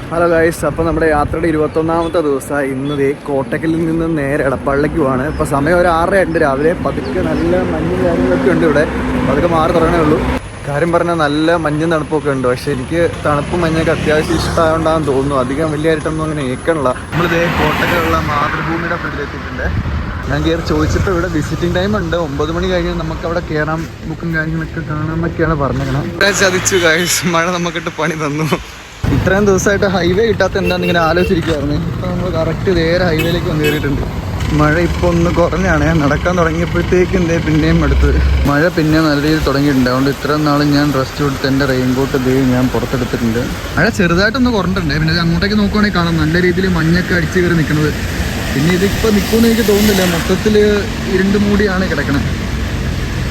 Hello guys, അപ്പോൾ നമ്മുടെ യാത്രയുടെ 21ാമത്തെ ദിവസമായി. ഇന്ന് കോട്ടക്കലിൽ നിന്ന് നേരെ എടപ്പാളിലേക്ക് പോവാണ്. ഇപ്പോൾ സമയം ഒരു 6:30 രാവിലെ. പതുക്കെ നല്ല മഞ്ഞും കാര്യങ്ങളൊക്കെ ഉണ്ട് ഇവിടെ. പതുക്കെ മാറി തുടങ്ങണേ ഉള്ളൂ. കാര്യം പറഞ്ഞാൽ നല്ല മഞ്ഞും തണുപ്പൊക്കെ ഉണ്ട്. പക്ഷേ എനിക്ക് തണുപ്പും മഞ്ഞൊക്കെ അത്യാവശ്യം ഇഷ്ടമായോണ്ടാന്ന് തോന്നുന്നു. അധികം വലിയതായിട്ടൊന്നും അങ്ങനെ ഏക്കണില്ല. നമ്മളിതേ കോട്ടക്കലുള്ള മാതൃഭൂമിയുടെ ഫ്രണ്ടിലെത്തിയിട്ടുണ്ട്. ഞാൻ കയറി ചോദിച്ചപ്പോൾ ഇവിടെ വിസിറ്റിംഗ് ടൈം ഉണ്ട്. 9 മണി കഴിഞ്ഞ് നമുക്ക് അവിടെ കയറാം, ബുക്കും കാര്യങ്ങളൊക്കെ കാണാമെന്നൊക്കെയാണ് പറഞ്ഞേക്കണത്. ചതിച്ചു ഗൈസ്, മഴ നമുക്കിട്ട് പണി തന്നു. ഇത്രയും ദിവസമായിട്ട് ഹൈവേ കിട്ടാത്ത എന്താണെന്ന് ഇങ്ങനെ ആലോചിച്ചിരിക്കുകയായിരുന്നു. ഇപ്പോൾ നമ്മൾ കറക്റ്റ് നേരെ ഹൈവേയിലേക്ക് വന്ന് കയറിയിട്ടുണ്ട്. മഴ ഇപ്പോൾ ഒന്ന് കുറഞ്ഞാണ്. നടക്കാൻ തുടങ്ങിയപ്പോഴത്തേക്കും പിന്നെയും അടുത്തത് മഴ പിന്നെ നല്ല രീതിയിൽ തുടങ്ങിയിട്ടുണ്ട്. അതുകൊണ്ട് ഇത്രയും നാളും ഞാൻ റെസ്റ്റ് കൊടുത്ത് എൻ്റെ റെയിൻകോട്ട് ഞാൻ പുറത്തെടുത്തിട്ടുണ്ട്. മഴ ചെറുതായിട്ടൊന്ന് കുറഞ്ഞിട്ടുണ്ട്. പിന്നെ അങ്ങോട്ടേക്ക് നോക്കുവാണെങ്കിൽ കാണാം നല്ല രീതിയിൽ മഞ്ഞൊക്കെ അടിച്ച് കയറി നിൽക്കുന്നത്. പിന്നെ ഇതിപ്പോൾ നിൽക്കുമെന്ന് എനിക്ക് തോന്നുന്നില്ല. മൊത്തത്തിൽ ഇരുണ്ട് മൂടിയാണ് കിടക്കണത്.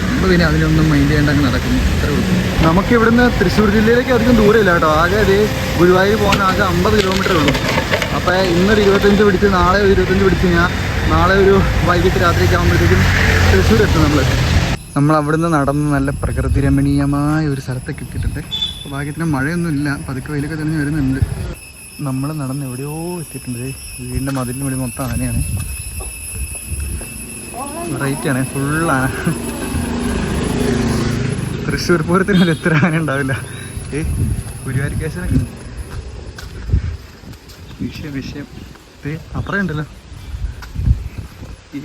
നമ്മൾ പിന്നെ അതിനൊന്നും മൈൻഡ് ചെയ്യേണ്ട അങ്ങ് നടക്കുന്നു. അത്രേ ഉള്ളൂ. നമുക്ക് ഇവിടുന്ന് തൃശ്ശൂർ ജില്ലയിലേക്ക് അധികം ദൂരമില്ല കേട്ടോ. ആകെ ഗുരുവായൂർ പോകാൻ ആകെ 50 കിലോമീറ്ററേ ഉള്ളൂ. അപ്പോൾ ഇന്നൊരു 25 പിടിച്ച് നാളെ ഒരു 25 പിടിച്ച് നാളെ ഒരു വൈകിട്ട് രാത്രിയൊക്കെ ആകുമ്പോഴത്തേക്കും തൃശ്ശൂർ എത്തും. നമ്മൾ അവിടുന്ന് നടന്ന് നല്ല പ്രകൃതി രമണീയമായ ഒരു സ്ഥലത്തൊക്കെ എത്തിയിട്ടുണ്ട്. അപ്പോൾ ഭാഗ്യത്തിന് മഴയൊന്നുമില്ല, പതുക്കെ വെയിലൊക്കെ തെളിഞ്ഞ് വരുന്നുണ്ട്. നമ്മൾ നടന്ന് എവിടെയോ എത്തിയിട്ടുണ്ട്. വീടിൻ്റെ മതിലിന് വേണ്ടി മൊത്തം ആനയാണ്. വെറൈറ്റിയാണ്, ഫുള്ളാന. തൃശ്ശൂർ പൂരത്തിന് എത്ര ആന ഉണ്ടാവില്ല. ഗുരുവായൂർ കേശവനൊക്കെ വിഷയം അപ്പുറം ഉണ്ടല്ലോ.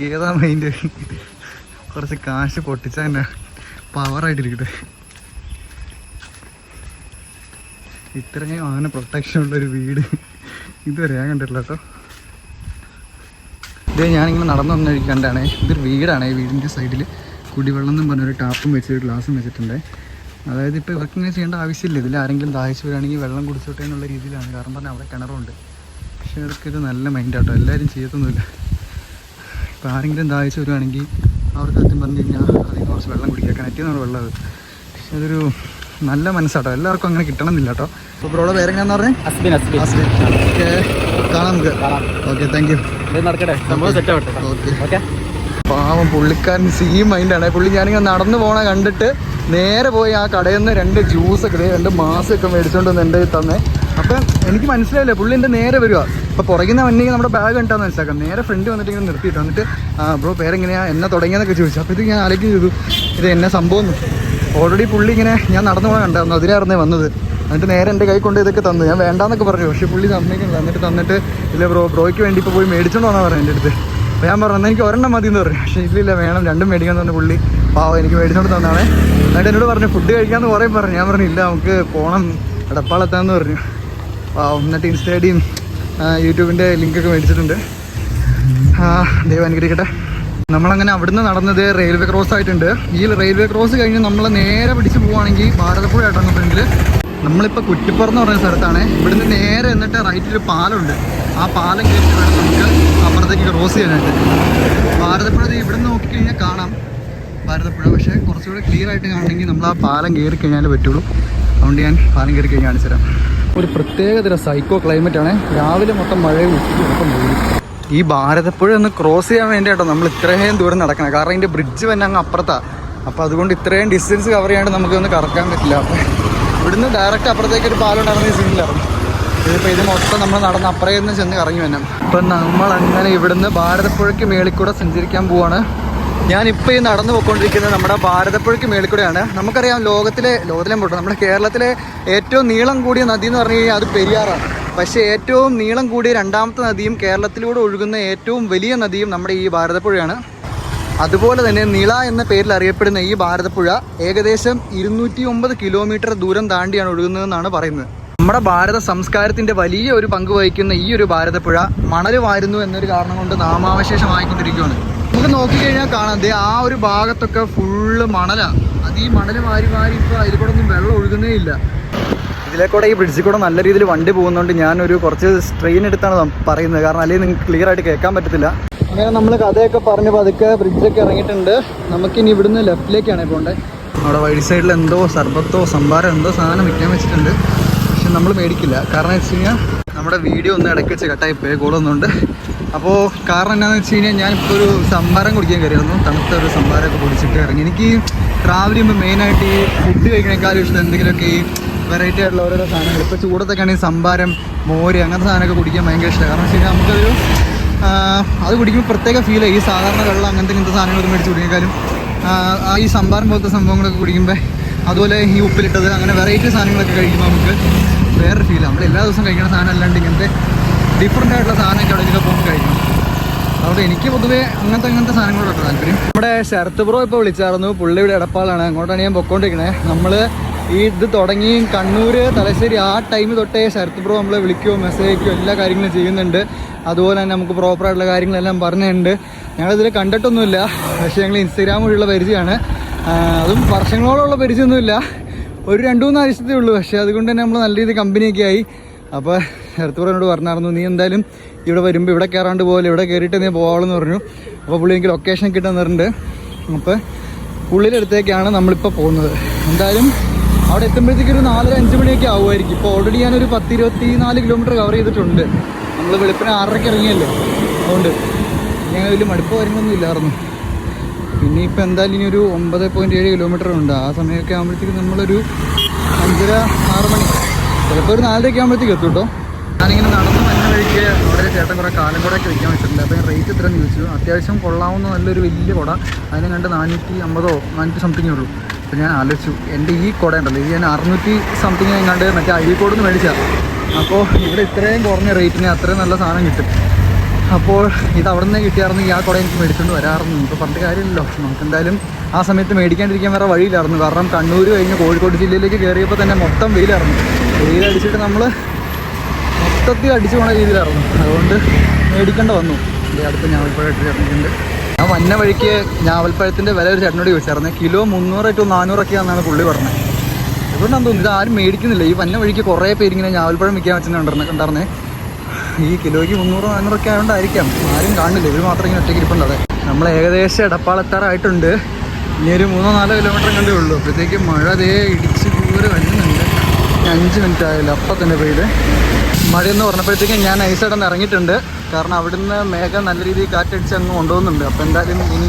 ഏതാ മൈൻഡ്? കുറച്ച് കാശ് പൊട്ടിച്ചാൽ തന്നെ പവറായിട്ടിരിക്കട്ടെ. ഇത്രയും ആന പ്രൊട്ടക്ഷൻ ഉള്ളൊരു വീട് ഇതുവരെ ഞാൻ കണ്ടിട്ടില്ല കേട്ടോ. ഞാനിങ്ങനെ നടന്നു വന്ന വഴി കണ്ടാണ്. ഇതൊരു വീടാണ്. ഈ വീടിൻ്റെ സൈഡിൽ കുടിവെള്ളം എന്നും പറഞ്ഞൊരു ടാപ്പും വെച്ചൊരു ഗ്ലാസും വെച്ചിട്ടുണ്ട്. അതായത് ഇപ്പോൾ ഇവർക്ക് ഇങ്ങനെ ചെയ്യേണ്ട ആവശ്യമില്ല. ഇതിൽ ആരെങ്കിലും ദാഹിച്ചു വരികയാണെങ്കിൽ വെള്ളം കുടിച്ചോട്ടെ എന്നുള്ള രീതിയിലാണ്. കാരണം പറഞ്ഞാൽ അവിടെ കിണറുണ്ട്. പക്ഷേ ഇവർക്കിത് നല്ല മൈൻഡാട്ടോ. എല്ലാവരും ചെയ്യത്തൊന്നുമില്ല. ഇപ്പോൾ ആരെങ്കിലും ദാഹിച്ചു വരുവാണെങ്കിൽ അവർക്ക് സത്യം പറഞ്ഞു കഴിഞ്ഞാൽ അതിന് കുറച്ച് വെള്ളം കുടിക്കുക. കിണറ്റിന്നാണ് വെള്ളം അത്. പക്ഷെ അതൊരു നല്ല മനസ്സാട്ടോ. എല്ലാവർക്കും അങ്ങനെ കിട്ടണമെന്നില്ല കേട്ടോ. അപ്പോൾ ബ്രോയുടെ പേരെങ്ങനെയാണെന്ന് പറഞ്ഞാൽ? അസ്ബിൻ. ഓക്കെ, കാണാം നമുക്ക്. Okay, thank you. നടക്കട്ടെ, നമ്മൾ സെറ്റ് ആവട്ടെ. ഓക്കെ. പാവം പുള്ളിക്കാരൻ സെയിം മൈൻഡാണ്. പുള്ളി ഞാനിങ്ങനെ നടന്നു പോകണ കണ്ടിട്ട് നേരെ പോയി ആ കടയിൽ നിന്ന് 2 ജ്യൂസൊക്കെ 2 മാസമൊക്കെ മേടിച്ചുകൊണ്ട് വന്ന് എൻ്റെ തന്നെ. അപ്പം എനിക്ക് മനസ്സിലായില്ലേ, പുള്ളി എൻ്റെ നേരെ വരിക. അപ്പോൾ പുറകിൽ വന്നെങ്കിൽ നമ്മുടെ ബാഗ് കണ്ടാന്ന് മനസ്സിലാക്കാം. നേരെ ഫ്രണ്ട് വന്നിട്ട് ഇങ്ങനെ നിർത്തിയിട്ട് വന്നിട്ട് ബ്രോ പേരെങ്ങനെയാണ്, എന്നെ തുടങ്ങിയെന്നൊക്കെ ചോദിച്ചു. അപ്പോൾ ഇത് ഞാൻ ആലോചിക്കും ചെയ്തു, ഇത് എന്നെ സംഭവം. ഓൾറെഡി പുള്ളി ഇങ്ങനെ ഞാൻ നടന്നു പോകാൻ കണ്ടായിരുന്നു, അതിലായിരുന്നേ വന്നത്. എന്നിട്ട് നേരെ എൻ്റെ കൈ കൊണ്ട് ഇതൊക്കെ തന്നു. ഞാൻ വേണ്ടാന്നൊക്കെ പറഞ്ഞു, പക്ഷേ പുള്ളി സമ്മതിക്കുന്നില്ല. എന്നിട്ട് ഇല്ല ബ്രോയ്ക്ക് വേണ്ടി ഇപ്പോൾ പോയി മേടിച്ചോണ്ട് വന്നാൽ പറഞ്ഞു എൻ്റെ അടുത്ത്. അപ്പോൾ ഞാൻ പറഞ്ഞു എനിക്ക് ഒരെണ്ണം മതി എന്ന് പറഞ്ഞു. പക്ഷേ ഇല്ല വേണം, 2 മേടിക്കാമെന്ന് പറഞ്ഞു. പുള്ളി പാവം എനിക്ക് മേടിച്ചോണ്ട് തന്നാണേ. എന്നിട്ട് എന്നോട് പറഞ്ഞു ഫുഡ് കഴിക്കാമെന്ന് കുറേ പറഞ്ഞു. ഞാൻ പറഞ്ഞു ഇല്ല, നമുക്ക് പോകണം, എടപ്പാളെത്താമെന്ന് പറഞ്ഞു. പാവം. എന്നിട്ട് ഇൻസ്റ്റയുടെയും യൂട്യൂബിൻ്റെ ലിങ്കൊക്കെ മേടിച്ചിട്ടുണ്ട്. ദൈവം അനുഗ്രഹിക്കട്ടെ. നമ്മളങ്ങനെ അവിടുന്ന് നടന്നത് റെയിൽവേ ക്രോസ് ആയിട്ടുണ്ട്. ഈ റെയിൽവേ ക്രോസ് കഴിഞ്ഞ് നമ്മൾ നേരെ പിടിച്ച് പോവുകയാണെങ്കിൽ ഭാരതപ്പുഴ ആയിട്ടാണ് ഫ്രണ്ടിൽ. നമ്മളിപ്പോൾ കുറ്റിപ്പുറം എന്ന് പറയുന്ന സ്ഥലത്താണ്. ഇവിടുന്ന് നേരെ എന്നിട്ട് റൈറ്റിലൊരു പാലമുണ്ട്. ആ പാലം കയറ്റി വേണം നമുക്ക് അപ്പുറത്തേക്ക് ക്രോസ് ചെയ്യാനായിട്ട്. ഭാരതപ്പുഴ ഇവിടുന്ന് നോക്കിക്കഴിഞ്ഞാൽ കാണാം ഭാരതപ്പുഴ. പക്ഷേ കുറച്ചുകൂടെ ക്ലിയർ ആയിട്ട് കാണണമെങ്കിൽ നമ്മൾ ആ പാലം കയറി കഴിഞ്ഞാലേ പറ്റുള്ളൂ. അതുകൊണ്ട് ഞാൻ പാലം കയറി കഴിഞ്ഞ് കാണിച്ചു തരാം. ഒരു പ്രത്യേകതര സൈക്കോ ക്ലൈമറ്റാണ്. രാവിലെ മൊത്തം മഴയും ഉച്ചയ്ക്ക് മൊത്തം പോയി. ഈ ഭാരതപ്പുഴ ഒന്ന് ക്രോസ് ചെയ്യാൻ വേണ്ടിയിട്ടോ നമ്മൾ ഇത്രയും ദൂരം നടക്കണം. കാരണം ഇതിൻ്റെ ബ്രിഡ്ജ് തന്നെ അങ്ങ് അപ്പുറത്താണ്. അപ്പോൾ അതുകൊണ്ട് ഇത്രയും ഡിസ്റ്റൻസ് കവർ ചെയ്യാണ്ട് നമുക്കൊന്ന് കറക്കാൻ പറ്റില്ല. അപ്പോൾ ഇവിടുന്ന് ഡയറക്റ്റ് അപ്പുറത്തേക്ക് ഒരു പാലം ഉണ്ടാകുന്ന ഈ സീനിലായിരുന്നു. ഇതിപ്പോൾ ഇത് മൊത്തം നമ്മൾ നടന്ന് അപ്പുറേന്ന് ചെന്ന് കറങ്ങി വരണം. ഇപ്പം നമ്മളങ്ങനെ ഇവിടുന്ന് ഭാരതപ്പുഴയ്ക്ക് മേളിക്കൂടെ സഞ്ചരിക്കാൻ പോവാണ്. ഞാനിപ്പോൾ ഈ നടന്നു പോയിക്കൊണ്ടിരിക്കുന്നത് നമ്മുടെ ഭാരതപ്പുഴയ്ക്ക് മേളിക്കൂടെയാണ്. നമുക്കറിയാം ലോകത്തിലെ പോട്ടെ, നമ്മുടെ കേരളത്തിലെ ഏറ്റവും നീളം കൂടിയ നദി എന്ന് പറഞ്ഞു കഴിഞ്ഞാൽ അത് പെരിയാറാണ്. പക്ഷേ ഏറ്റവും നീളം കൂടിയ 2ാമത്തെ നദിയും കേരളത്തിലൂടെ ഒഴുകുന്ന ഏറ്റവും വലിയ നദിയും നമ്മുടെ ഈ ഭാരതപ്പുഴയാണ്. അതുപോലെ തന്നെ നിള എന്ന പേരിൽ അറിയപ്പെടുന്ന ഈ ഭാരതപ്പുഴ ഏകദേശം 209 കിലോമീറ്റർ ദൂരം താണ്ടിയാണ് ഒഴുകുന്നതെന്നാണ് പറയുന്നത്. നമ്മുടെ ഭാരത സംസ്കാരത്തിൻ്റെ വലിയ ഒരു പങ്ക് വഹിക്കുന്ന ഈ ഒരു ഭാരതപ്പുഴ മണൽ വാരുന്നു എന്നൊരു കാരണം കൊണ്ട് നാമാവശേഷമായിക്കൊണ്ടിരിക്കുകയാണ്. നമുക്ക് നോക്കിക്കഴിഞ്ഞാൽ കാണാം, ആ ഒരു ഭാഗത്തൊക്കെ ഫുള്ള് മണലാണ്. അത് ഈ മണൽ വാരി ഇപ്പോൾ അതിൽ കൂടെ ഒന്നും വെള്ളം ഒഴുകുന്നേ ഇല്ല. ഇതിലേക്കൂടെ ഈ ബ്രിഡ്ജിൽ കൂടെ നല്ല രീതിയിൽ വണ്ടി പോകുന്നതുകൊണ്ട് ഞാനൊരു കുറച്ച് സ്ട്രെയിൻ എടുത്താണ് പറയുന്നത്. കാരണം അല്ലെങ്കിൽ നിങ്ങൾക്ക് ക്ലിയർ ആയിട്ട് കേൾക്കാൻ പറ്റത്തില്ല. അങ്ങനെ നമ്മൾ കഥയൊക്കെ പറഞ്ഞ് പതുക്കെ ബ്രിഡ്ജൊക്കെ ഇറങ്ങിയിട്ടുണ്ട്. നമുക്കിനി ഇവിടുന്ന് ലെഫ്റ്റിലേക്കാണ് പോകേണ്ടത്. അവിടെ വഴി സൈഡിൽ എന്തോ സർബത്തോ സംഭാരം എന്തോ സാധനം വിൽക്കാൻ വെച്ചിട്ടുണ്ട്. പക്ഷെ നമ്മൾ മേടിക്കില്ല. കാരണം വെച്ച് കഴിഞ്ഞാൽ നമ്മുടെ വീഡിയോ ഒന്ന് ഇടയ്ക്ക് വെച്ച് കട്ടായി പോയി കൂടുന്നുണ്ട്. അപ്പോൾ കാരണം എന്താണെന്ന് വെച്ച് കഴിഞ്ഞാൽ ഞാനിപ്പോൾ ഒരു സംഭാരം കുടിക്കാൻ കയറിയായിരുന്നു. തണുത്ത ഒരു സംഭാരമൊക്കെ കുടിച്ചിട്ട് ഇറങ്ങി. എനിക്ക് ട്രാവൽ ചെയ്യുമ്പോൾ മെയിനായിട്ട് ഈ ഫുഡ് കഴിക്കണേക്കാളും ഇഷ്ടം എന്തെങ്കിലുമൊക്കെ ഈ വെറൈറ്റി ആയിട്ടുള്ള ഓരോരോ സാധനങ്ങൾ. ഇപ്പോൾ ചൂടത്തൊക്കെ ആണെങ്കിൽ സംഭാരം, മോര് അങ്ങനത്തെ സാധനമൊക്കെ കുടിക്കാൻ ഭയങ്കര ഇഷ്ടമാണ്. കാരണം വെച്ച് കഴിഞ്ഞാൽ നമുക്കൊരു അത് കുടിക്കുമ്പോൾ പ്രത്യേക ഫീൽ ഈ സാധാരണ വെള്ളം അങ്ങനത്തെ ഇങ്ങനത്തെ സാധനങ്ങളൊക്കെ മേടിച്ച് കുടിക്കാനും ഈ സംഭാരം പോലത്തെ സംഭവങ്ങളൊക്കെ കുടിക്കുമ്പോൾ അതുപോലെ ഈ ഉപ്പിലിട്ടത് അങ്ങനെ വെറൈറ്റി സാധനങ്ങളൊക്കെ കഴിക്കുമ്പോൾ നമുക്ക് വേറൊരു ഫീലാണ്. നമ്മൾ എല്ലാ ദിവസവും കഴിക്കുന്ന സാധനം അല്ലാണ്ട് ഇങ്ങനത്തെ ഡിഫറെൻ്റ് ആയിട്ടുള്ള സാധനമൊക്കെ എവിടെയൊക്കെ പോകുമ്പോൾ കഴിക്കണം. അതുകൊണ്ട് എനിക്ക് പൊതുവേ അങ്ങനത്തെ സാധനങ്ങളോടൊക്കെ താല്പര്യം. നമ്മുടെ ശരത്ത് ബ്രോ ഇപ്പോൾ വിളിച്ചായിരുന്നു. പുള്ളിയുടെ എടപ്പാളാണ്, അങ്ങോട്ടാണ് ഞാൻ പൊക്കോണ്ടിരിക്കണേ. നമ്മൾ ഇത് തുടങ്ങി കണ്ണൂർ തലശ്ശേരി ആ ടൈം തൊട്ടേ ശരത്ത് ബ്രോ നമ്മളെ വിളിക്കുകയോ മെസ്സേജ് അയക്കുകയോ എല്ലാ കാര്യങ്ങളും ചെയ്യുന്നുണ്ട്. അതുപോലെ തന്നെ നമുക്ക് പ്രോപ്പറായിട്ടുള്ള കാര്യങ്ങളെല്ലാം പറഞ്ഞിട്ടുണ്ട്. ഞങ്ങളിതിൽ കണ്ടിട്ടൊന്നുമില്ല, പക്ഷേ ഞങ്ങൾ ഇൻസ്റ്റാഗ്രാം വഴിയുള്ള പരിചയമാണ്. അതും വർഷങ്ങളോളമുള്ള പരിചയമൊന്നുമില്ല, ഒരു 2-3 ആഴ്ചത്തേ ഉള്ളൂ. പക്ഷേ അതുകൊണ്ട് തന്നെ നമ്മൾ നല്ല രീതിയിൽ കമ്പനിയൊക്കെ ആയി. അപ്പോൾ ശരത്ത് ബ്രോനോട് പറഞ്ഞായിരുന്നു, നീ എന്തായാലും ഇവിടെ വരുമ്പോൾ ഇവിടെ കയറാണ്ട് പോലെ ഇവിടെ കയറിയിട്ട് നീ പോകാമെന്ന് പറഞ്ഞു. അപ്പോൾ പുള്ളി എനിക്ക് ലൊക്കേഷൻ കിട്ടാൻ തന്നിട്ടുണ്ട്. അപ്പോൾ പുള്ളിയുടെ അടുത്തേക്കാണ് നമ്മളിപ്പോൾ പോകുന്നത്. എന്തായാലും അവിടെ എത്തുമ്പോഴത്തേക്ക് ഒരു 4-5 മണിയൊക്കെ ആവുമായിരിക്കും. ഇപ്പോൾ ഓൾറെഡി ഞാനൊരു 10-24 കിലോമീറ്റർ കവർ ചെയ്തിട്ടുണ്ട്. നമ്മൾ വെളുപ്പിന് 6:30 ഇറങ്ങിയല്ലേ, അതുകൊണ്ട് ഞാൻ വലിയ മടുപ്പ് കാര്യങ്ങളൊന്നും ഇല്ലായിരുന്നു. പിന്നെ ഇപ്പോൾ എന്തായാലും ഇനി ഒരു 9.7 കിലോമീറ്റർ ഉണ്ട്. ആ സമയമൊക്കെ ആകുമ്പോഴത്തേക്ക് നമ്മളൊരു 5:30-6 മണി, ചിലപ്പോൾ ഒരു 4:00 ആകുമ്പോഴത്തേക്ക് എത്തും കേട്ടോ. ഞാനിങ്ങനെ നടന്ന് വന്ന വഴിക്ക് അവിടെ ചേട്ടൻ കുറേ കാലം കൂടെയൊക്കെ വയ്ക്കാൻ വെച്ചിട്ടുണ്ട്. അപ്പോൾ റേറ്റ് ഇത്രയും ചോദിച്ചു. അത്യാവശ്യം കൊള്ളാവുന്ന നല്ലൊരു വലിയ കുട, അതിനെ കണ്ട് 450 400 സംതിങ്ങേ ഉള്ളൂ. അപ്പോൾ ഞാൻ ആലോചിച്ചു, എൻ്റെ ഈ കുട ഉണ്ടല്ലോ, ഇത് ഞാൻ 600 സംതിങ് ഞാൻ കണ്ട് മറ്റേ അഴീക്കോട് നിന്ന് മേടിച്ചാൽ. അപ്പോൾ ഇവിടെ ഇത്രയും കുറഞ്ഞ റേറ്റിന് അത്രയും നല്ല സാധനം കിട്ടും. അപ്പോൾ ഇത് അവിടെ നിന്ന് കിട്ടിയായിരുന്നെങ്കിൽ ആ കുട എനിക്ക് മേടിച്ചുകൊണ്ട് വരാറുണ്ട്. ഇപ്പോൾ പറഞ്ഞിട്ട് കാര്യമില്ലല്ലോ, നമുക്ക് എന്തായാലും ആ സമയത്ത് മേടിക്കാണ്ടിരിക്കാൻ വേറെ വഴിയില്ലായിരുന്നു. കാരണം കണ്ണൂർ കഴിഞ്ഞ് കോഴിക്കോട് ജില്ലയിലേക്ക് കയറിയപ്പോൾ തന്നെ മൊത്തം വെയിലായിരുന്നു. വെയിലടിച്ചിട്ട് നമ്മൾ മൊത്തത്തിൽ അടിച്ചു പോണ രീതിയിലായിരുന്നു. അതുകൊണ്ട് മേടിക്കേണ്ട വന്നു. അടുത്ത് ഞാവൽപ്പഴം ഇട്ട് ചേർന്നിട്ടുണ്ട്. ആ വന്ന വഴിക്ക് ഞാവൽപ്പഴത്തിൻ്റെ വില ഒരു ചേട്ടനോട് ചോദിച്ചായിരുന്നു. കിലോ 300 to 400 പുള്ളി പറഞ്ഞത്. ഇവിടെയാണെന്ന് തോന്നുന്നു ഇത് ആരും മേടിക്കുന്നില്ല. ഈ വന്ന വഴിക്ക് കുറേ പേരിങ്ങനെ ഞാവൽപ്പഴം വിൽക്കാൻ വെച്ചിട്ടുണ്ടായിരുന്നേ. ഈ കിലോയ്ക്ക് 300-400 ആയതുകൊണ്ടായിരിക്കാം ആരും കാണുന്നില്ല. ഇവർ മാത്രം ഇങ്ങനെ ഒറ്റയ്ക്ക് ഇരിപ്പുണ്ട്. അതെ, നമ്മൾ ഏകദേശം എടപ്പാളെത്താറായിട്ടുണ്ട്. ഇനി ഒരു 3-4 കിലോമീറ്റർ കണ്ടേ ഉള്ളൂ. അപ്പോഴത്തേക്ക് മഴ ദേ ഇടിച്ച് ദൂരെ വരുന്നുണ്ട്. 5 മിനിറ്റ് ആയല്ലോ, അപ്പം തന്നെ പെയ്ത്. മഴയെന്ന് പറഞ്ഞപ്പോഴത്തേക്കും ഞാൻ നൈസായിട്ടൊന്ന് ഇറങ്ങിയിട്ടുണ്ട്. കാരണം അവിടുന്ന് മേഘം നല്ല രീതിയിൽ കാറ്റടിച്ച് അങ്ങ് കൊണ്ടുപോകുന്നുണ്ട്. അപ്പോൾ എന്തായാലും ഇനി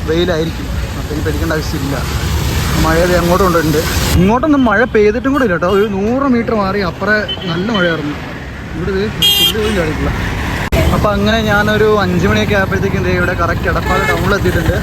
വെയിലായിരിക്കും. അപ്പോൾ ഇനി പേടിക്കേണ്ട ആവശ്യമില്ല. മഴയത് അങ്ങോട്ടും കൊണ്ടുണ്ട്. ഇങ്ങോട്ടൊന്നും മഴ പെയ്തിട്ടും കൂടെ ഇല്ല കേട്ടോ. ഒരു 100 മീറ്റർ മാറി അപ്പുറം നല്ല മഴയായിരുന്നു. ഇവിടെ ഫുഡ് പോലും ചാടിയിട്ടില്ല. അപ്പോൾ അങ്ങനെ ഞാനൊരു 5 മണിയൊക്കെ ആയപ്പോഴത്തേക്കും ഇവിടെ കറക്റ്റ് എടപ്പാൾ ടൗണിലെത്തിയിട്ടുണ്ട്.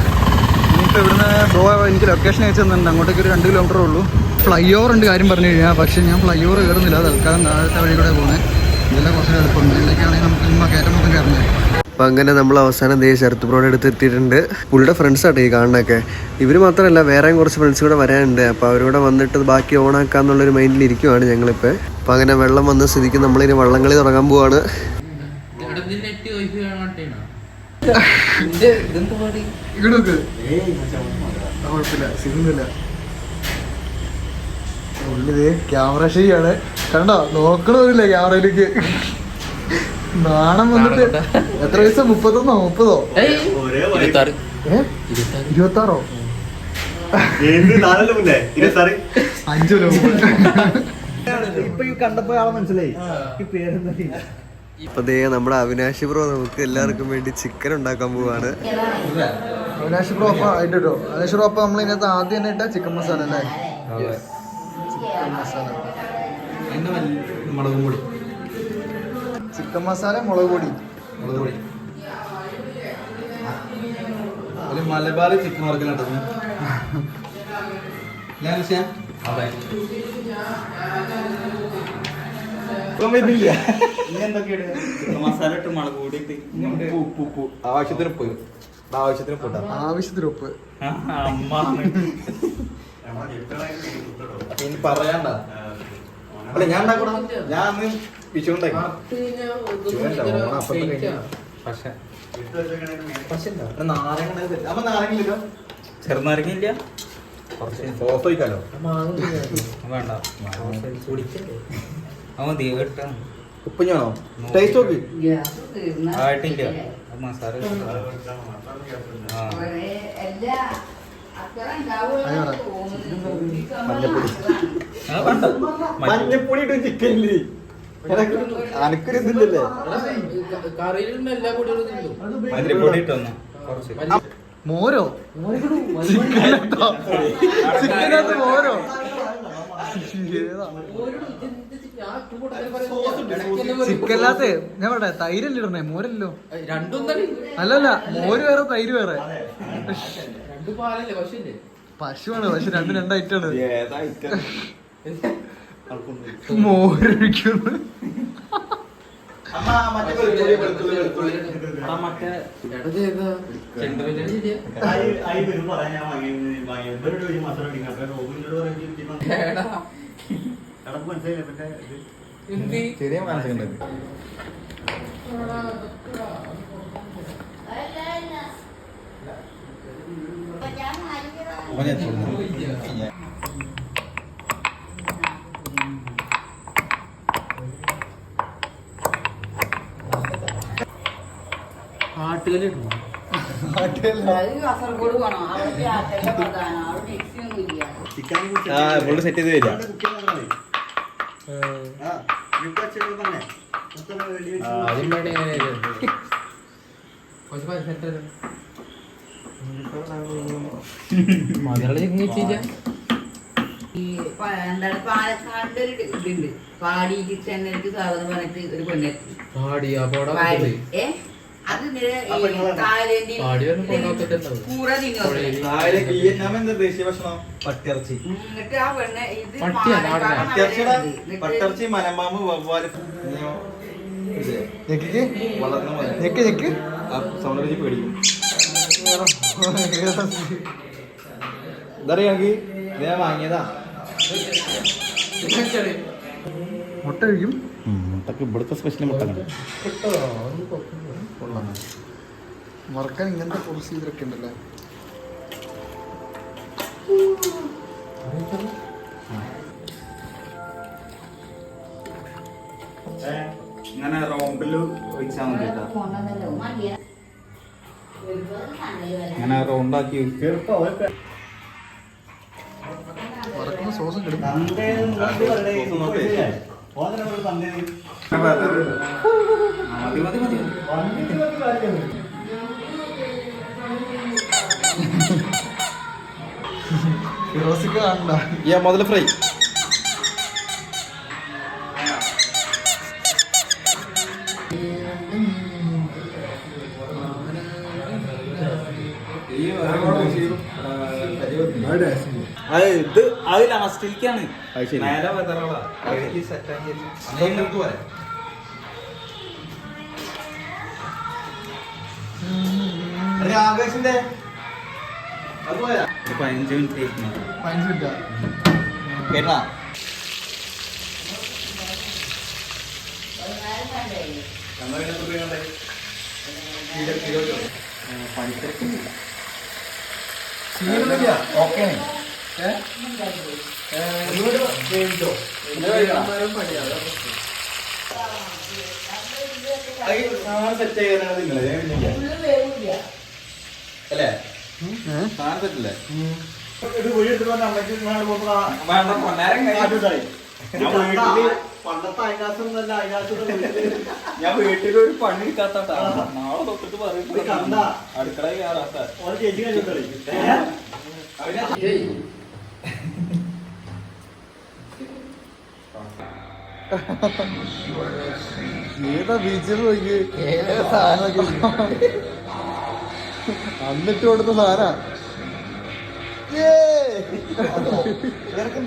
ഇനിയിപ്പോൾ ഇവിടുന്ന് ബ്രോ എനിക്ക് ലൊക്കേഷൻ അയച്ചു തന്നിട്ടുണ്ട്. അങ്ങോട്ടേക്ക് ഒരു 2 കിലോമീറ്റർ ഉള്ളൂ. ഫ്ലൈ ഓവർ ഉണ്ട് കാര്യം പറഞ്ഞു കഴിഞ്ഞാൽ, പക്ഷേ ഞാൻ ഫ്ലൈ ഓവർ കയറുന്നില്ല. തൽക്കാലം താഴത്തെ വഴി കൂടെ പോകുന്നത്. ഇതെല്ലാം കുറച്ച് എളുപ്പമുണ്ട്. ഇതിലേക്കാണെങ്കിൽ നമുക്ക് ഇമ്മ കയറ്റം മൊത്തം കയറുന്നത്. അപ്പം അങ്ങനെ നമ്മൾ അവസാനം ശരത്ത് ബ്രോയുടെ അടുത്ത് എത്തിയിട്ടുണ്ട്. പുള്ളിയുടെ ഫ്രണ്ട്സാട്ടോ ഈ കാണുന്നതൊക്കെ. ഇവർ മാത്രമല്ല വേറെയും കുറച്ച് ഫ്രണ്ട്സ് കൂടെ വരാനുണ്ട്. അപ്പോൾ അവരോടെ വന്നിട്ട് ബാക്കി ഓണാക്കാന്നുള്ളൊരു മൈൻഡിൽ ഇരിക്കുവാണ് ഞങ്ങളിപ്പോൾ. അപ്പം അങ്ങനെ വെള്ളം വന്ന സ്ഥിതിക്ക് നമ്മളിനി വള്ളംകളി തുടങ്ങാൻ പോവാണ്. ക്യാമറ ശരിയാണ് കണ്ടോ, നോക്കണമില്ല ക്യാമറയിലേക്ക്. നാണം വന്നിട്ട് എത്ര വയസ്സാ? 31-ഓ 30-ഓ 26-ഓ 5 ഇപ്പൊ ഈ കണ്ടപ്പോ ആളെ മനസ്സിലായി. അപ്പൊ നമ്മുടെ അവിനാശ് ബ്രോ നമുക്ക് എല്ലാവർക്കും വേണ്ടി ചിക്കൻ ഉണ്ടാക്കാൻ പോവാണ്. അവിനാശ് ബ്രോ അപ്പൊ അതിന്റെ കേട്ടോ. അവിനാശ് ബ്രോ അപ്പൊ നമ്മൾ ഇതിനകത്ത് ആദ്യം തന്നെ ഇട്ട ചിക്കൻ മസാല അല്ലേ? ചിക്കൻ മസാല, മുളക് പൊടി, ചിക്കൻ മസാല, മുളക് പൊടി. മലബാർ ചിക്കൻ വറുക്കലുണ്ടത് മസാല ഇട്ട് മുളക് പൊടി ഉപ്പ് ആവശ്യത്തിന് ഉപ്പ് ഇനി പറയാണ്ട. അല്ല ഞാൻ ഉണ്ടാക്കൂടാ, ഞാൻ അന്ന് വിഷു ഉണ്ടാക്കി. ചെറുനാരങ്ങ ഇല്ല, സോസ് ഒഴിക്കാലോ. വേണ്ട മതി. ഉപ്പിഞ്ഞാണോ? ടേസ്റ്റ് നോക്ക്. ആയിട്ടില്ല മസാല. മഞ്ഞപ്പൊടി ഇട്ട് ചിക്കനില്ലേ അനക്കൊരു ഇതില്ലല്ലേ? മഞ്ഞപ്പൊടി ഇട്ടൊന്നു മോരോ ചിക്കനകത്ത് മോരോ ചിക്കല്ലാത്ത ഞാൻ പറയട്ടെ തൈരല്ലേ ഇടണേ മോരല്ലോ രണ്ടും അല്ലല്ല മോര് വേറെ തൈര് വേറെ രണ്ടു പാലല്ലേ പശുല്ലേ പശുവാണ് പക്ഷെ രണ്ട് ഐറ്റാണ് മോരൊഴിക്കുന്നു ചെറിയ മനസ്സുണ്ട് കാസർഗോഡ് പോണം അവിടെ ആട്ടൊക്കെ പ്രധാനം അവിടെ മിക്സി ഒന്നും ഇല്ല ഫുള്ള് സെറ്റ് ചെയ്ത് തരാം ഈ എന്താണ് പാലക്കാടിന്റെ ഒരു ഇതുണ്ട് പാടി കിച്ചണിലേക്ക് സ്വാഗതം പറഞ്ഞിട്ട് ഒരു പെണ്ണെത്തി അത് തായ്ലൻഡിൽ കൂറ വിയറ്റ്നാം ദേശീയ ഭക്ഷണം പട്ടിറച്ചി എന്നിട്ട് ആ പെണ്ണ് ഇത് പട്ടിറച്ചി മലമ്പാമ്പ് വവ്വാല് ഞെക്ക് സൗന്ദര്യം പേടിക്കും ഇതറിയാമെങ്കിൽ ഞാൻ വാങ്ങിയതാ മുട്ട കഴിക്കും മുട്ടക്ക് ഇവിടുത്തെ സ്പെഷ്യൽ മുട്ട മറക്കാൻ ഇങ്ങനത്തെ പ്രൊസീജിയറൊക്കെ ഉണ്ടല്ലേ ഇങ്ങനെ റൗണ്ടില് ഒഴിച്ചാൽ മതി ഇങ്ങനെ റൗണ്ടാക്കി മറക്കുന്ന സോസും കിട്ടും ഫിറോസിക്ക് കാണണ്ട മുതൽ ഫ്രൈ അത് ലാസ്റ്റിലേക്കാണ് നേരെ ആകാശിന്റെ 15 മിനിറ്റ് കേട്ടാ ഓക്കെ സെറ്റ് ചെയ്യാനാണ് നിങ്ങളെ അല്ലേ സാധനം സെറ്റല്ലേ ഞാൻ വീട്ടിൽ ഒരു പണി എടുക്കാത്ത നാളെ തൊട്ടിട്ട് പറയുമ്പോ അടുക്കള കയറാത്ത ഏതാ ബീച്ചിൽ നോക്കി സാധനമൊക്കെ അന്നിട്ട് കൊടുത്ത സാധന ഇവർക്ക്